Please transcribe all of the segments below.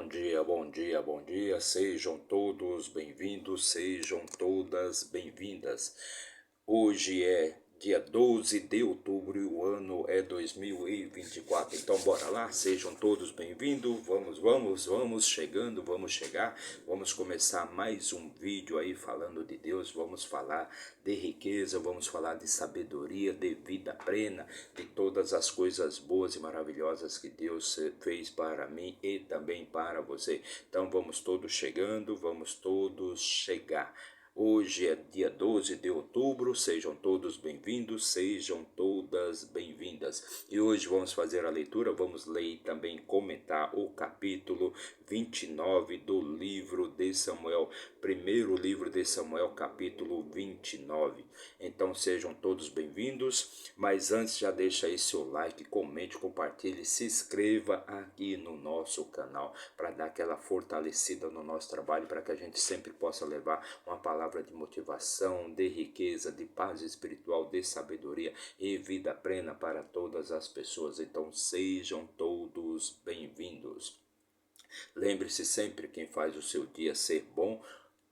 Bom dia, bom dia, bom dia. Sejam todos bem-vindos, sejam todas bem-vindas. Hoje é dia 12 de outubro e o ano é 2024. Então bora lá, sejam todos bem-vindos. Vamos chegando, vamos chegar. Vamos começar mais um vídeo aí falando de Deus. Vamos falar de riqueza, vamos falar de sabedoria, de vida plena, de todas as coisas boas e maravilhosas que Deus fez para mim e também para você. Então vamos todos chegando, vamos todos chegar. Hoje é dia 12 de outubro, sejam todos bem-vindos, sejam todas bem-vindas. E hoje vamos fazer a leitura, vamos ler e também comentar o capítulo 29 do livro de Samuel, primeiro livro de Samuel, capítulo 29. Então sejam todos bem-vindos, mas antes já deixa aí seu like, comente, compartilhe, se inscreva aqui no nosso canal para dar aquela fortalecida no nosso trabalho, para que a gente sempre possa levar uma palavra de motivação, de riqueza, de paz espiritual, de sabedoria e vida plena para todas as pessoas. Então sejam todos bem-vindos. Lembre-se sempre, quem faz o seu dia ser bom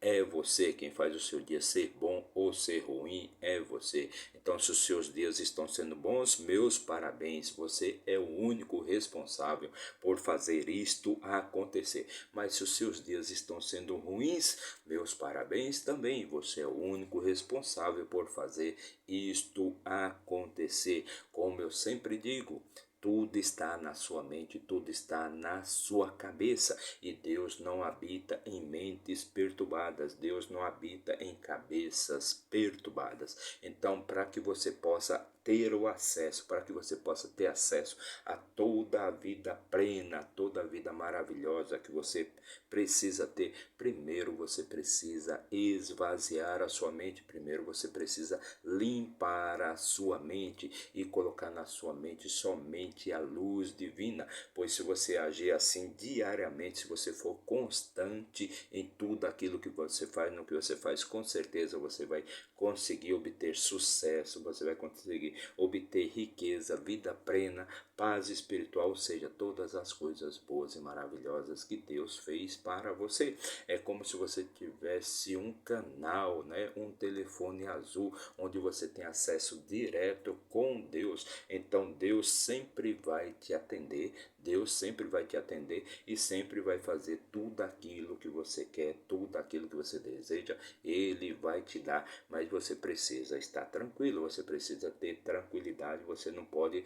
é você. Quem faz o seu dia ser bom ou ser ruim é você. Então, se os seus dias estão sendo bons, meus parabéns. Você é o único responsável por fazer isto acontecer. Mas se os seus dias estão sendo ruins, meus parabéns também. Você é o único responsável por fazer isto acontecer. Como eu sempre digo, tudo está na sua mente, tudo está na sua cabeça. E Deus não habita em mentes perturbadas. Deus não habita em cabeças perturbadas. Então, para que você possa ter o acesso, para que você possa ter acesso a toda a vida plena, toda a vida maravilhosa que você precisa ter, primeiro você precisa esvaziar a sua mente, primeiro você precisa limpar a sua mente e colocar na sua mente somente a luz divina, pois se você agir assim diariamente, se você for constante em tudo aquilo que você faz, no que você faz, com certeza você vai conseguir obter sucesso, você vai conseguir obter riqueza, vida plena, paz espiritual, ou seja, todas as coisas boas e maravilhosas que Deus fez para você. É como se você tivesse um canal, né, um telefone azul, onde você tem acesso direto com Deus. Então Deus sempre vai te atender, Deus sempre vai te atender e sempre vai fazer tudo aquilo que você quer, tudo aquilo que você deseja, Ele vai te dar. Mas você precisa estar tranquilo, você precisa ter tranquilidade, você não pode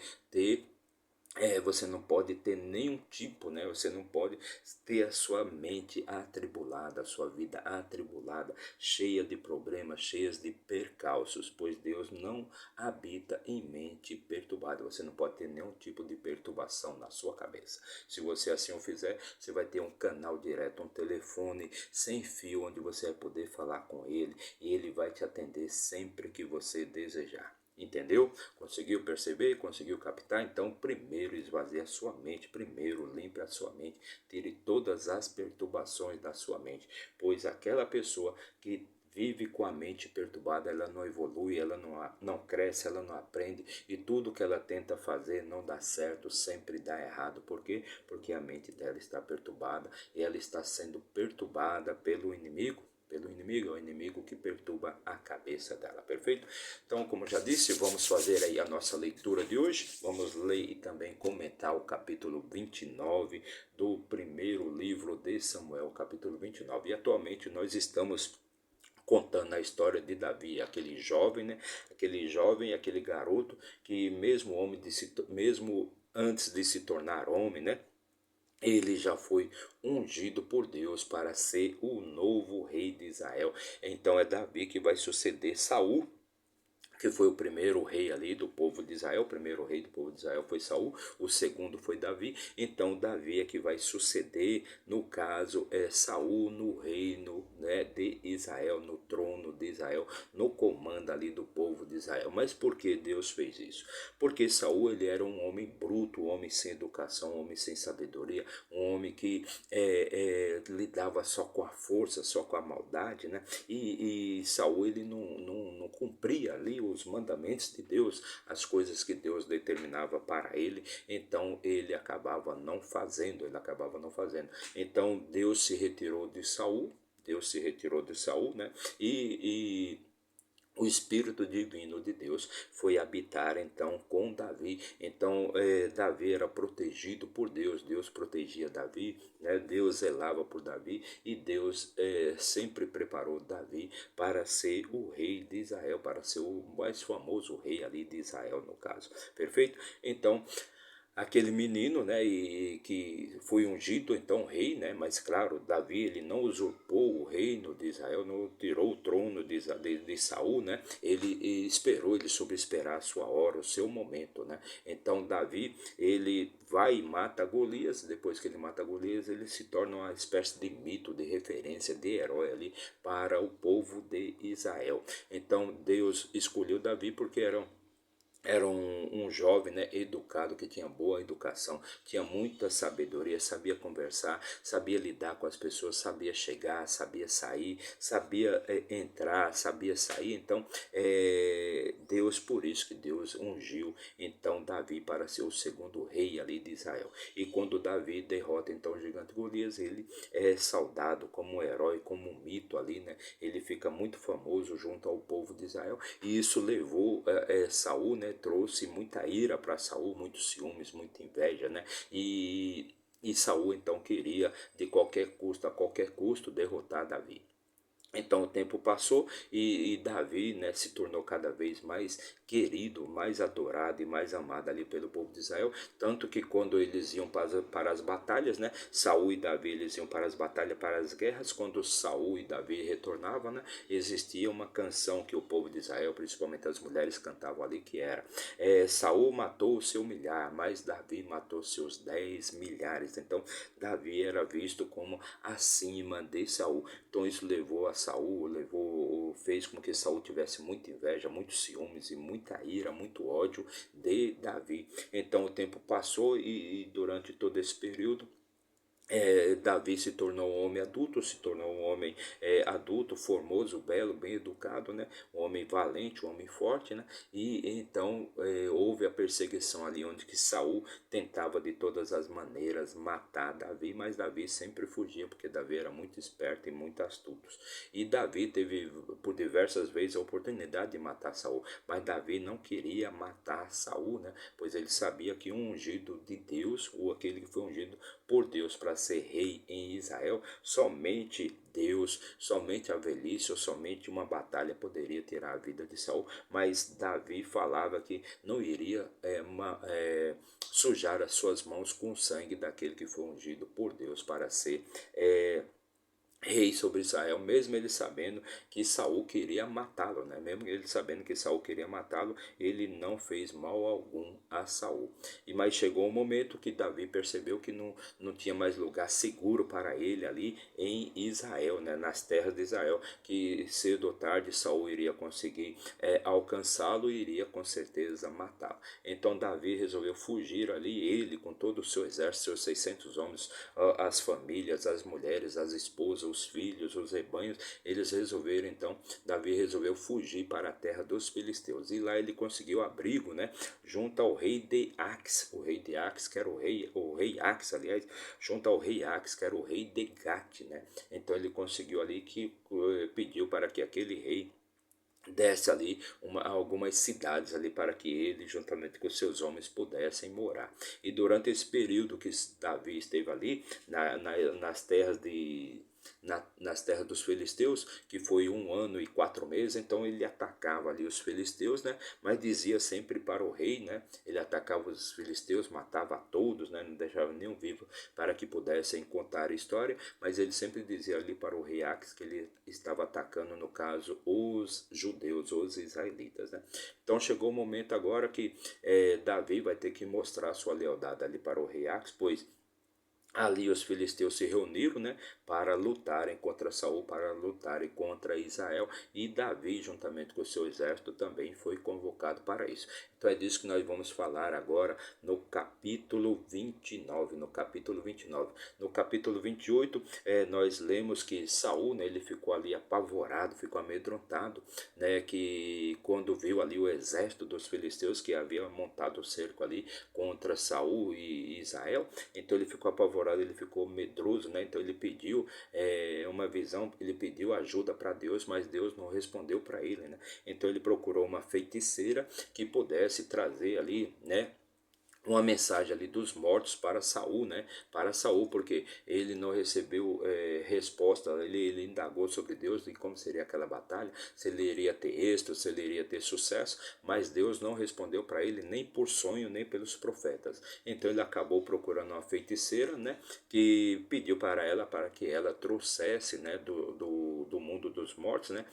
ter nenhum tipo, né? Você não pode ter a sua mente atribulada, a sua vida atribulada, cheia de problemas, cheias de percalços, pois Deus não habita em mente perturbada. Você não pode ter nenhum tipo de perturbação na sua cabeça. Se você assim o fizer, você vai ter um canal direto, um telefone sem fio, onde você vai poder falar com Ele e Ele vai te atender sempre que você desejar. Entendeu? Conseguiu perceber? Conseguiu captar? Então, primeiro esvazie a sua mente, primeiro limpe a sua mente, tire todas as perturbações da sua mente, pois aquela pessoa que vive com a mente perturbada, ela não evolui, ela não cresce, ela não aprende e tudo que ela tenta fazer não dá certo, sempre dá errado. Por quê? Porque a mente dela está perturbada e ela está sendo perturbada pelo inimigo. É o inimigo que perturba a cabeça dela, perfeito? Então, como já disse, vamos fazer aí a nossa leitura de hoje. Vamos ler e também comentar o capítulo 29 do primeiro livro de Samuel, capítulo 29. E atualmente nós estamos contando a história de Davi, aquele jovem, né? Aquele garoto que mesmo antes de se tornar homem, né? Ele já foi ungido por Deus para ser o novo rei de Israel. Então é Davi que vai suceder Saul, que foi o primeiro rei ali do povo de Israel. O primeiro rei do povo de Israel foi Saul, o segundo foi Davi. Então Davi é que vai suceder, no caso, Saul no reino, né, de Israel, no trono de Israel, no comando ali do povo de Israel. Mas por que Deus fez isso? Porque Saul, ele era um homem bruto, um homem sem educação, um homem sem sabedoria, um homem que lidava só com a força, só com a maldade, né? E Saul, ele não cumpria ali pelos mandamentos de Deus, as coisas que Deus determinava para ele, então ele acabava não fazendo, Então Deus se retirou de Saul, né? E o Espírito Divino de Deus foi habitar então com Davi. Então Davi era protegido por Deus, Deus protegia Davi, né? Deus zelava por Davi e Deus sempre preparou Davi para ser o rei de Israel, para ser o mais famoso rei ali de Israel no caso, perfeito? Então aquele menino, né, e que foi ungido então rei, né, mas claro, Davi ele não usurpou o reino de Israel, não tirou o trono de Saul, né, ele esperou, ele soube esperar a sua hora, o seu momento, né. Então Davi ele vai e mata Golias. Depois que ele mata Golias, ele se torna uma espécie de mito, de referência, de herói ali para o povo de Israel. Então Deus escolheu Davi porque era um jovem, né, educado, que tinha boa educação, tinha muita sabedoria, sabia conversar, sabia lidar com as pessoas, sabia chegar, sabia sair, sabia entrar, sabia sair. Então, Deus, por isso que Deus ungiu então Davi para ser o segundo rei ali de Israel. E quando Davi derrota então o gigante Golias, ele é saudado como um herói, como um mito ali, né? Ele fica muito famoso junto ao povo de Israel, e isso levou Saul, né? Trouxe muita ira para Saul, muitos ciúmes, muita inveja, né? E Saul então queria de qualquer custo, a qualquer custo, derrotar Davi. Então o tempo passou e Davi, né, se tornou cada vez mais querido, mais adorado e mais amado ali pelo povo de Israel, tanto que quando eles iam para as batalhas, né, Saul e Davi eles iam para as batalhas, para as guerras. Quando Saul e Davi retornavam, né, existia uma canção que o povo de Israel, principalmente as mulheres, cantavam ali, que era Saul matou o seu milhar, mas Davi matou seus 10 milhares. Então Davi era visto como acima de Saul. Então isso levou a Saul, fez com que Saul tivesse muita inveja, muitos ciúmes e muita ira, muito ódio de Davi. Então o tempo passou e durante todo esse período Davi se tornou um homem adulto, formoso, belo, bem educado, né? Um homem valente, um homem forte, né? E então houve a perseguição ali, onde que Saul tentava de todas as maneiras matar Davi, mas Davi sempre fugia, porque Davi era muito esperto e muito astuto. E Davi teve por diversas vezes a oportunidade de matar Saul, mas Davi não queria matar Saul, né? Pois ele sabia que um ungido de Deus, ou aquele que foi ungido por Deus para ser rei em Israel, somente Deus, somente a velhice ou somente uma batalha poderia tirar a vida de Saul. Mas Davi falava que não iria sujar as suas mãos com o sangue daquele que foi ungido por Deus para ser rei sobre Israel, mesmo ele sabendo que Saul queria matá-lo, né? Mesmo ele sabendo que Saul queria matá-lo, ele não fez mal algum a Saul. Mas chegou um momento que Davi percebeu que não tinha mais lugar seguro para ele ali em Israel, né? Nas terras de Israel, que cedo ou tarde Saul iria conseguir alcançá-lo e iria com certeza matá-lo. Então Davi resolveu fugir ali, ele com todo o seu exército, seus 600 homens, as famílias, as mulheres, as esposas, os filhos, os rebanhos. Eles resolveram então, Davi resolveu fugir para a terra dos filisteus, e lá ele conseguiu abrigo, né, junto ao rei de Ax, que era o rei Ax, aliás, junto ao rei Ax, que era o rei de Gat, né. Então ele conseguiu ali que pediu para que aquele rei desse ali algumas cidades ali para que ele, juntamente com seus homens, pudessem morar. E durante esse período que Davi esteve ali, nas terras nas terras dos filisteus, que foi 1 ano e 4 meses, então ele atacava ali os filisteus, né? Mas dizia sempre para o rei, né? Ele atacava os filisteus, matava a todos, né? Não deixava nenhum vivo para que pudessem contar a história, mas ele sempre dizia ali para o rei Ax que ele estava atacando, no caso, os judeus, os israelitas, né? Então chegou o momento agora que Davi vai ter que mostrar sua lealdade ali para o rei Ax, pois ali os filisteus se reuniram, né, para lutarem contra Saul, para lutarem contra Israel, e Davi, juntamente com o seu exército, também foi convocado para isso. Então é disso que nós vamos falar agora no capítulo 29. No capítulo 29. No capítulo 28, nós lemos que Saul, né, ele ficou ali apavorado, ficou amedrontado, né, que quando viu ali o exército dos filisteus que havia montado o cerco ali contra Saul e Israel, então ele ficou apavorado, ele ficou medroso, né, então ele pediu uma visão, ele pediu ajuda para Deus, mas Deus não respondeu para ele, né, então ele procurou uma feiticeira que pudesse trazer ali, né, uma mensagem ali dos mortos para Saul, né? Para Saul, porque ele não recebeu resposta, ele indagou sobre Deus e como seria aquela batalha, se ele iria ter êxito, se ele iria ter sucesso, mas Deus não respondeu para ele nem por sonho, nem pelos profetas. Então ele acabou procurando uma feiticeira, né? Que pediu para ela, para que ela trouxesse, né? Do mundo dos mortos, né?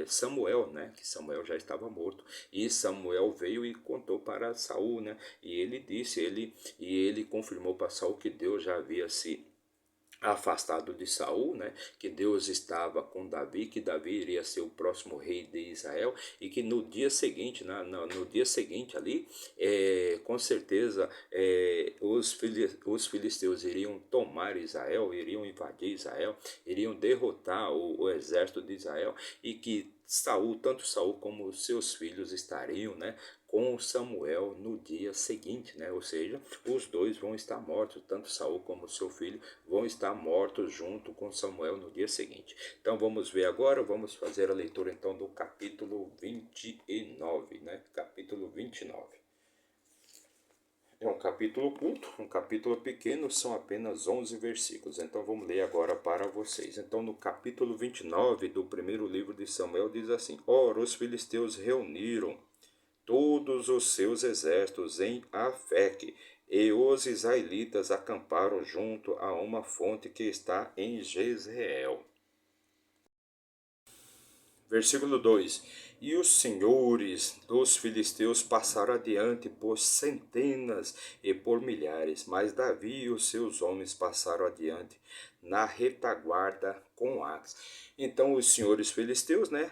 Samuel, né? Que Samuel já estava morto. E Samuel veio e contou para Saul, né? E ele disse, ele confirmou para Saul que Deus já havia se afastado de Saul, né? Que Deus estava com Davi, que Davi iria ser o próximo rei de Israel e que no dia seguinte, no dia seguinte ali, com certeza os filisteus iriam tomar Israel, iriam invadir Israel, iriam derrotar o exército de Israel e que Saul, tanto Saul como os seus filhos estariam, né, com Samuel no dia seguinte, né? Ou seja, os dois vão estar mortos, tanto Saul como seu filho vão estar mortos junto com Samuel no dia seguinte. Então vamos ver agora, vamos fazer a leitura então do capítulo 29, né? Capítulo 29. É um capítulo curto, um capítulo pequeno, são apenas 11 versículos. Então vamos ler agora para vocês. Então no capítulo 29 do primeiro livro de Samuel diz assim: Ora, os filisteus reuniram todos os seus exércitos em Afeque, e os israelitas acamparam junto a uma fonte que está em Jezreel. Versículo 2: E os senhores dos filisteus passaram adiante por centenas e por milhares, mas Davi e os seus homens passaram adiante na retaguarda com axe. Então os senhores filisteus, né,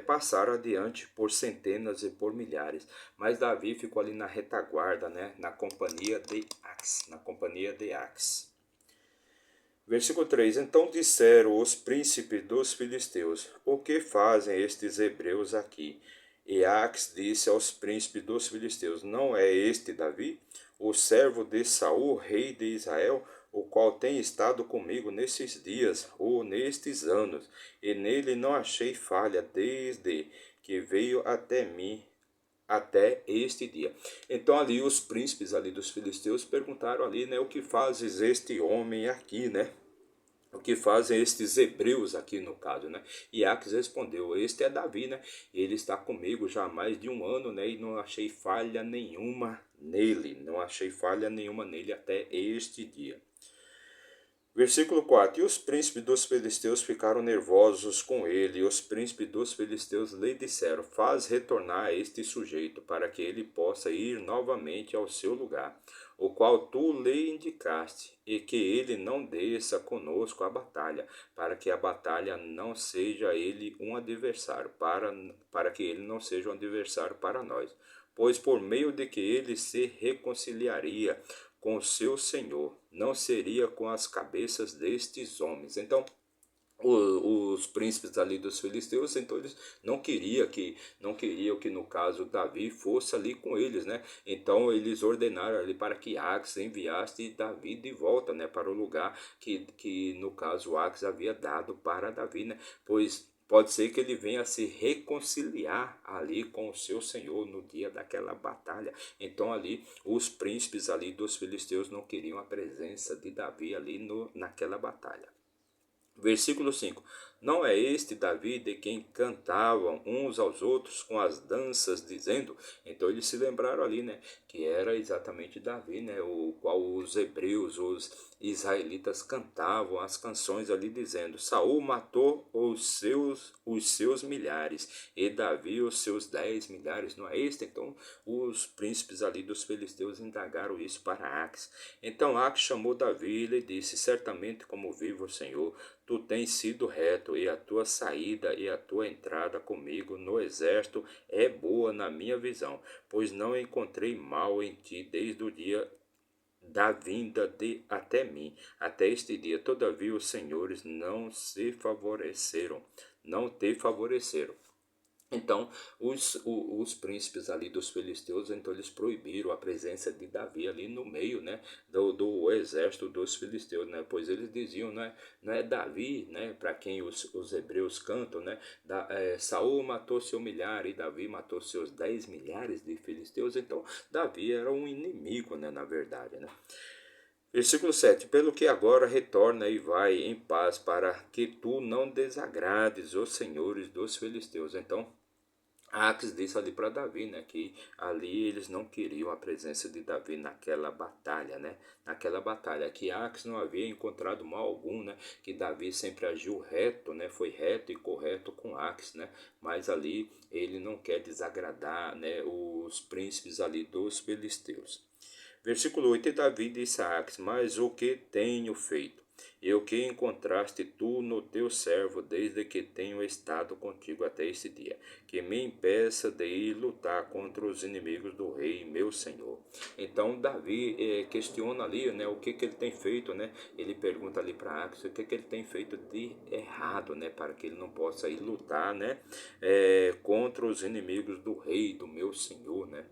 passaram adiante por centenas e por milhares, mas Davi ficou ali na retaguarda, né, na companhia de Axe, na companhia de Axe. Versículo 3: Então disseram os príncipes dos filisteus: O que fazem estes hebreus aqui? E Ax disse aos príncipes dos filisteus: Não é este Davi, o servo de Saul, rei de Israel, o qual tem estado comigo nesses dias ou nestes anos, e nele não achei falha desde que veio até mim até este dia. Então ali os príncipes ali dos filisteus perguntaram ali, né, o que fazes este homem aqui, né? O que fazem estes hebreus aqui no caso, né? E Aques respondeu: Este é Davi, né? Ele está comigo já há mais de um ano, né? E não achei falha nenhuma nele, não achei falha nenhuma nele até este dia. Versículo 4: E os príncipes dos filisteus ficaram nervosos com ele, e os príncipes dos filisteus lhe disseram: Faz retornar este sujeito, para que ele possa ir novamente ao seu lugar, o qual tu lhe indicaste, e que ele não desça conosco à batalha, para que a batalha não seja ele um adversário, para que ele não seja um adversário para nós. Pois por meio de que ele se reconciliaria com o seu senhor, não seria com as cabeças destes homens. Então, os príncipes ali dos filisteus, então eles não queriam que no caso Davi fosse ali com eles, né? Então eles ordenaram ali para que Ax enviasse Davi de volta, né, para o lugar que no caso Ax havia dado para Davi, né? Pois pode ser que ele venha se reconciliar ali com o seu senhor no dia daquela batalha. Então ali os príncipes ali dos filisteus não queriam a presença de Davi ali naquela batalha. Versículo 5: Não é este Davi de quem cantavam uns aos outros com as danças, dizendo? Então eles se lembraram ali, né, que era exatamente Davi, né, o qual os hebreus, os israelitas cantavam as canções ali, dizendo: Saul matou os seus milhares, e Davi os seus 10 milhares. Não é este? Então os príncipes ali dos filisteus indagaram isso para Aques. Então Aques chamou Davi e lhe disse: Certamente como vive o Senhor, tu tens sido reto reto, e a tua saída e a tua entrada comigo no exército é boa na minha visão, pois não encontrei mal em ti desde o dia da vinda de até mim, até este dia. Todavia os senhores não se favoreceram, não te favoreceram. Então, os príncipes ali dos filisteus, então eles proibiram a presença de Davi ali no meio, né, do exército dos filisteus, né, pois eles diziam, né, não é Davi, né, para quem os hebreus cantam, né, Saul matou seu milhar e Davi matou seus 10 milhares de filisteus, então Davi era um inimigo, né, na verdade, né. Versículo 7: Pelo que agora retorna e vai em paz, para que tu não desagrades os senhores dos filisteus. Então, Aques disse ali para Davi, né, que ali eles não queriam a presença de Davi naquela batalha, né, naquela batalha, que Aques não havia encontrado mal algum, né, que Davi sempre agiu reto, né, foi reto e correto com Aques, né, mas ali ele não quer desagradar, né, os príncipes ali dos filisteus. Versículo 8: E Davi disse a Aques: Mas o que tenho feito? E o que encontraste tu no teu servo, desde que tenho estado contigo até este dia, que me impeça de ir lutar contra os inimigos do rei, meu senhor. Então Davi questiona ali, né, o que ele tem feito, né? Ele pergunta ali para Aques o que ele tem feito de errado, né, para que ele não possa ir lutar, né, contra os inimigos do rei, do meu senhor, né?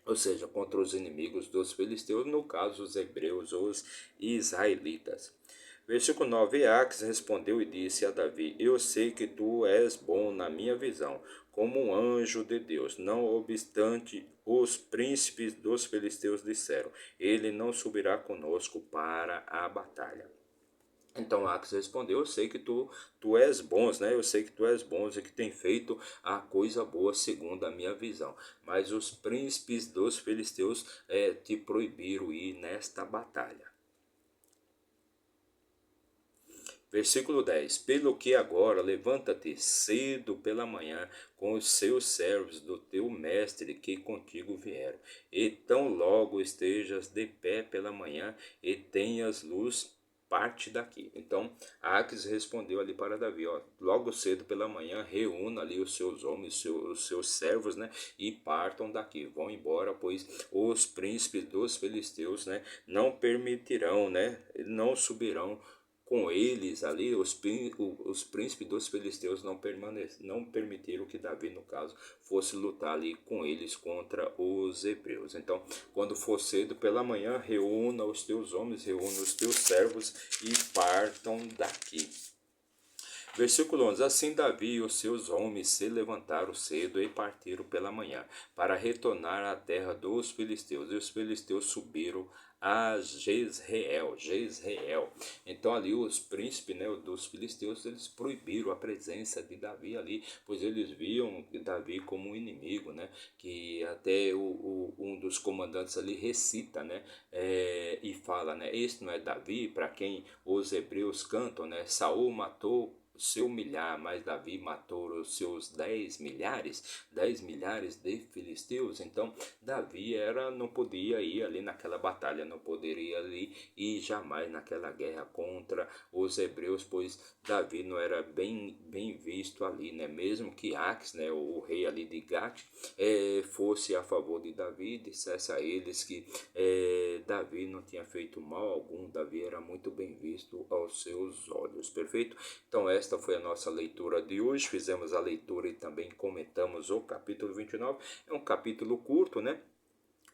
Ou seja, contra os inimigos dos filisteus, no caso os hebreus, os israelitas. Versículo 9: Aques respondeu e disse a Davi: Eu sei que tu és bom na minha visão, como um anjo de Deus. Não obstante, os príncipes dos filisteus disseram: Ele não subirá conosco para a batalha. Então Aques respondeu: Eu sei que tu és bons, né? Eu sei que tu és bons e que tem feito a coisa boa segundo a minha visão. Mas os príncipes dos filisteus te proibiram ir nesta batalha. Versículo 10: Pelo que agora levanta-te cedo pela manhã com os seus servos do teu mestre que contigo vieram, e tão logo estejas de pé pela manhã e tenhas luz, parte daqui. Então Aques respondeu ali para Davi, ó, logo cedo pela manhã reúna ali os seus homens, os seus servos, né, e partam daqui, vão embora, pois os príncipes dos filisteus, né, não permitirão, né, não subirão com eles ali, os príncipes dos filisteus não permitiram que Davi, no caso, fosse lutar ali com eles contra os hebreus. Então, quando for cedo pela manhã, reúna os teus homens, reúna os teus servos e partam daqui. Versículo 11: Assim Davi e os seus homens se levantaram cedo e partiram pela manhã, para retornar à terra dos filisteus. E os filisteus subiram a Jezreel. Então ali os príncipes, né, dos filisteus, eles proibiram a presença de Davi ali, pois eles viam Davi como um inimigo, né, que até um dos comandantes ali recita, né, e fala, né, este não é Davi, para quem os hebreus cantam, né, Saul matou seu milhar, mas Davi matou os seus 10 milhares de filisteus. Então Davi não podia ir ali naquela batalha, não poderia ali ir jamais naquela guerra contra os hebreus, pois Davi não era bem visto ali, né? Mesmo que Aques, né, o rei ali de Gat, fosse a favor de Davi, dissesse a eles que Davi não tinha feito mal algum, Davi era muito bem visto aos seus olhos, perfeito? Então esta foi a nossa leitura de hoje, fizemos a leitura e também comentamos o capítulo 29, é um capítulo curto, né?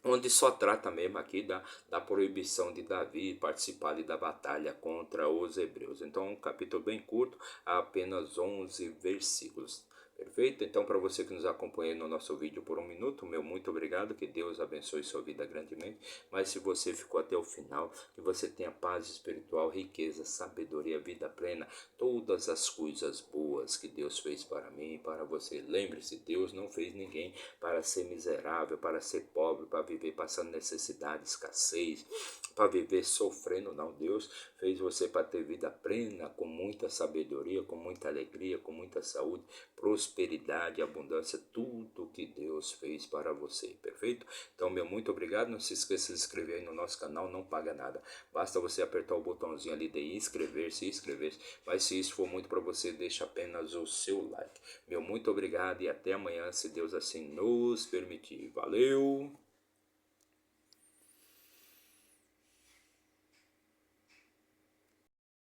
Onde só trata mesmo aqui da proibição de Davi participar ali da batalha contra os hebreus. Então é um capítulo bem curto, apenas 11 versículos. Perfeito? Então, para você que nos acompanha no nosso vídeo por um minuto, meu muito obrigado, que Deus abençoe sua vida grandemente. Mas se você ficou até o final, que você tenha paz espiritual, riqueza, sabedoria, vida plena, todas as coisas boas que Deus fez para mim e para você. Lembre-se, Deus não fez ninguém para ser miserável, para ser pobre, para viver passando necessidade, escassez, para viver sofrendo, não. Deus fez você para ter vida plena, com muita sabedoria, com muita alegria, com muita saúde, prosperidade, abundância, tudo que Deus fez para você, perfeito? Então, meu muito obrigado, não se esqueça de se inscrever aí no nosso canal, não paga nada, basta você apertar o botãozinho ali de inscrever-se, mas se isso for muito para você, deixa apenas o seu like. Meu muito obrigado e até amanhã, se Deus assim nos permitir. Valeu!